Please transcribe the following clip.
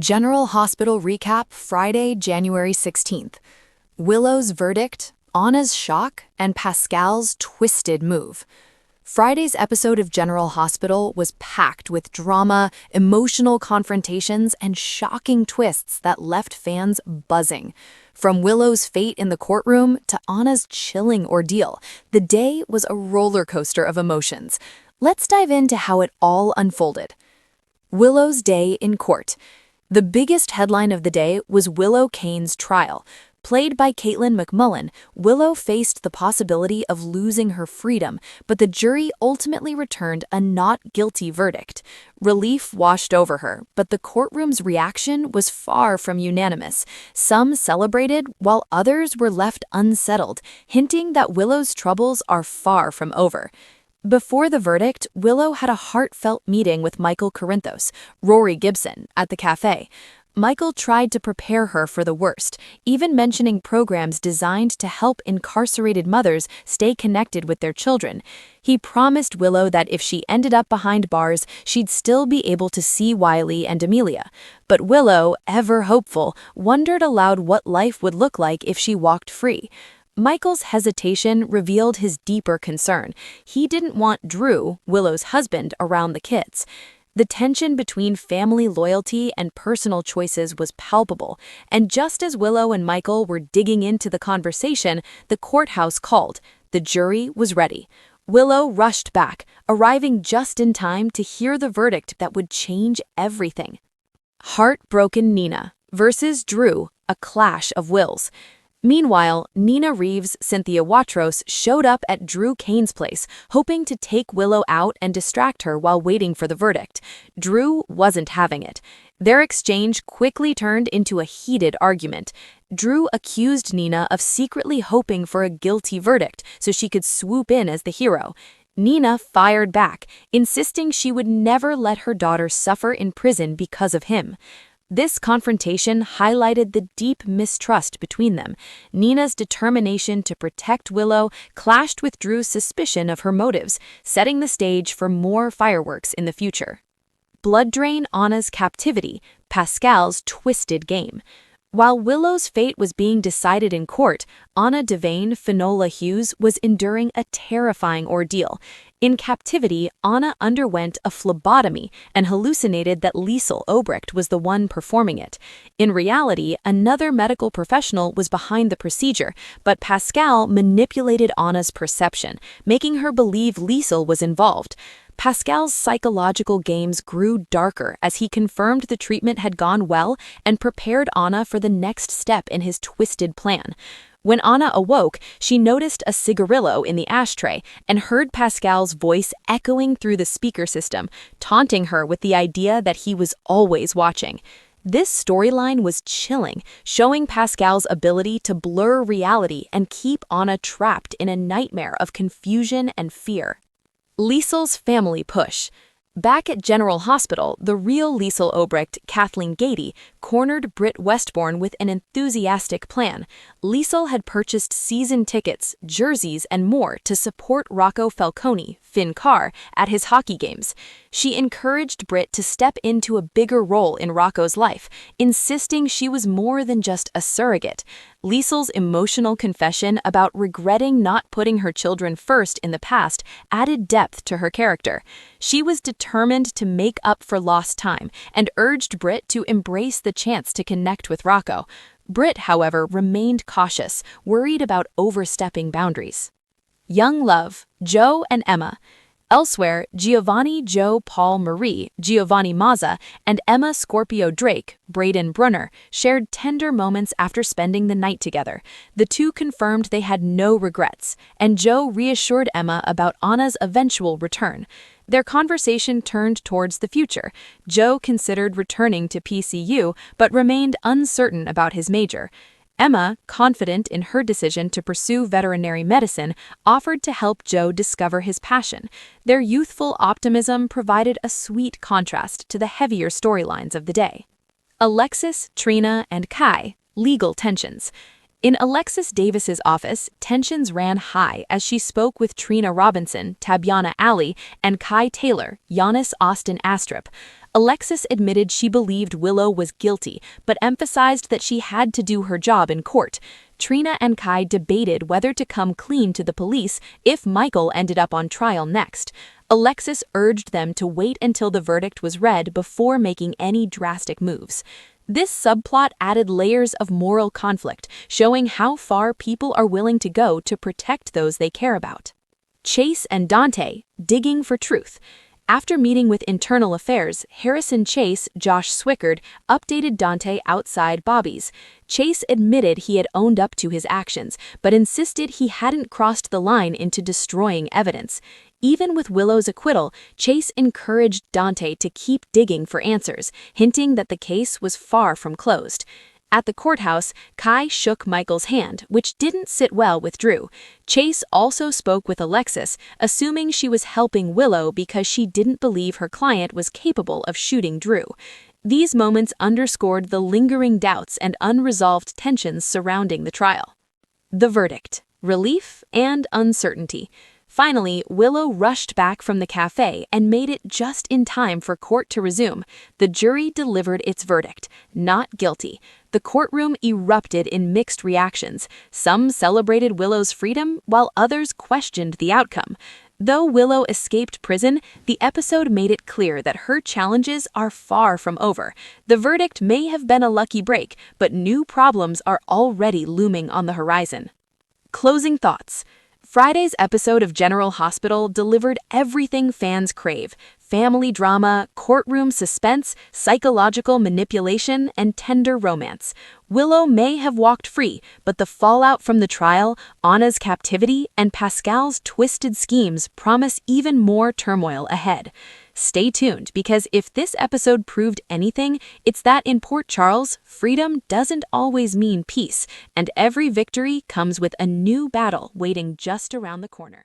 General Hospital recap Friday, January 16th. Willow's verdict, Anna's shock, and Pascal's twisted move. Friday's episode of General Hospital was packed with drama, emotional confrontations, and shocking twists that left fans buzzing. From Willow's fate in the courtroom to Anna's chilling ordeal, the day was a roller coaster of emotions. Let's dive into how it all unfolded. Willow's day in court. The biggest headline of the day was Willow Kaine's trial. Played by Caitlin McMullen, Willow faced the possibility of losing her freedom, but the jury ultimately returned a not guilty verdict. Relief washed over her, but the courtroom's reaction was far from unanimous. Some celebrated, while others were left unsettled, hinting that Willow's troubles are far from over. Before the verdict, Willow had a heartfelt meeting with Michael Corinthos, Rory Gibson, at the cafe. Michael tried to prepare her for the worst, even mentioning programs designed to help incarcerated mothers stay connected with their children. He promised Willow that if she ended up behind bars, she'd still be able to see Wiley and Amelia. But Willow, ever hopeful, wondered aloud what life would look like if she walked free. Michael's hesitation revealed his deeper concern. He didn't want Drew, Willow's husband, around the kids. The tension between family loyalty and personal choices was palpable, and just as Willow and Michael were digging into the conversation, the courthouse called. The jury was ready. Willow rushed back, arriving just in time to hear the verdict that would change everything. Heartbroken Nina versus Drew, a clash of wills. Meanwhile, Nina Reeves, Cynthia Watros showed up at Drew Kaine's place, hoping to take Willow out and distract her while waiting for the verdict. Drew wasn't having it. Their exchange quickly turned into a heated argument. Drew accused Nina of secretly hoping for a guilty verdict so she could swoop in as the hero. Nina fired back, insisting she would never let her daughter suffer in prison because of him. This confrontation highlighted the deep mistrust between them. Nina's determination to protect Willow clashed with Drew's suspicion of her motives, setting the stage for more fireworks in the future. Blood drain Anna's captivity, Pascal's twisted game. While Willow's fate was being decided in court, Anna Devane, Finola Hughes, was enduring a terrifying ordeal. In captivity, Anna underwent a phlebotomy and hallucinated that Liesl Obrecht was the one performing it. In reality, another medical professional was behind the procedure, but Pascal manipulated Anna's perception, making her believe Liesl was involved. Pascal's psychological games grew darker as he confirmed the treatment had gone well and prepared Anna for the next step in his twisted plan. When Anna awoke, she noticed a cigarillo in the ashtray and heard Pascal's voice echoing through the speaker system, taunting her with the idea that he was always watching. This storyline was chilling, showing Pascal's ability to blur reality and keep Anna trapped in a nightmare of confusion and fear. Liesl's family push. Back at General Hospital, the real Liesl Obrecht, Kathleen Gady, cornered Britt Westbourne with an enthusiastic plan. Liesl had purchased season tickets, jerseys, and more to support Rocco Falcone, Finn Carr, at his hockey games. She encouraged Britt to step into a bigger role in Rocco's life, insisting she was more than just a surrogate. Liesl's emotional confession about regretting not putting her children first in the past added depth to her character. She was determined to make up for lost time and urged Britt to embrace the chance to connect with Rocco. Britt, however, remained cautious, worried about overstepping boundaries. Young love, Joe and Emma. Elsewhere, Giovanni Joe Paul Marie, Giovanni Mazza, and Emma Scorpio Drake, Braden Brunner, shared tender moments after spending the night together. The two confirmed they had no regrets, and Joe reassured Emma about Anna's eventual return. Their conversation turned towards the future. Joe considered returning to PCU, but remained uncertain about his major. Emma, confident in her decision to pursue veterinary medicine, offered to help Joe discover his passion. Their youthful optimism provided a sweet contrast to the heavier storylines of the day. Alexis, Trina, and Kai, legal tensions. In Alexis Davis's office, tensions ran high as she spoke with Trina Robinson, Tabyana Ali, and Kai Taylor, Giannis Austin Astrup. Alexis admitted she believed Willow was guilty, but emphasized that she had to do her job in court. Trina and Kai debated whether to come clean to the police if Michael ended up on trial next. Alexis urged them to wait until the verdict was read before making any drastic moves. This subplot added layers of moral conflict, showing how far people are willing to go to protect those they care about. Chase and Dante, digging for truth. After meeting with Internal Affairs, Harrison Chase, Josh Swickard, updated Dante outside Bobby's. Chase admitted he had owned up to his actions, but insisted he hadn't crossed the line into destroying evidence. Even with Willow's acquittal, Chase encouraged Dante to keep digging for answers, hinting that the case was far from closed. At the courthouse, Kai shook Michael's hand, which didn't sit well with Drew. Chase also spoke with Alexis, assuming she was helping Willow because she didn't believe her client was capable of shooting Drew. These moments underscored the lingering doubts and unresolved tensions surrounding the trial. The verdict: relief and uncertainty. Finally, Willow rushed back from the cafe and made it just in time for court to resume. The jury delivered its verdict: not guilty. The courtroom erupted in mixed reactions. Some celebrated Willow's freedom, while others questioned the outcome. Though Willow escaped prison, the episode made it clear that her challenges are far from over. The verdict may have been a lucky break, but new problems are already looming on the horizon. Closing thoughts. Friday's episode of General Hospital delivered everything fans crave: family drama, courtroom suspense, psychological manipulation, and tender romance. Willow may have walked free, but the fallout from the trial, Anna's captivity, and Pascal's twisted schemes promise even more turmoil ahead. Stay tuned, because if this episode proved anything, it's that in Port Charles, freedom doesn't always mean peace, and every victory comes with a new battle waiting just around the corner.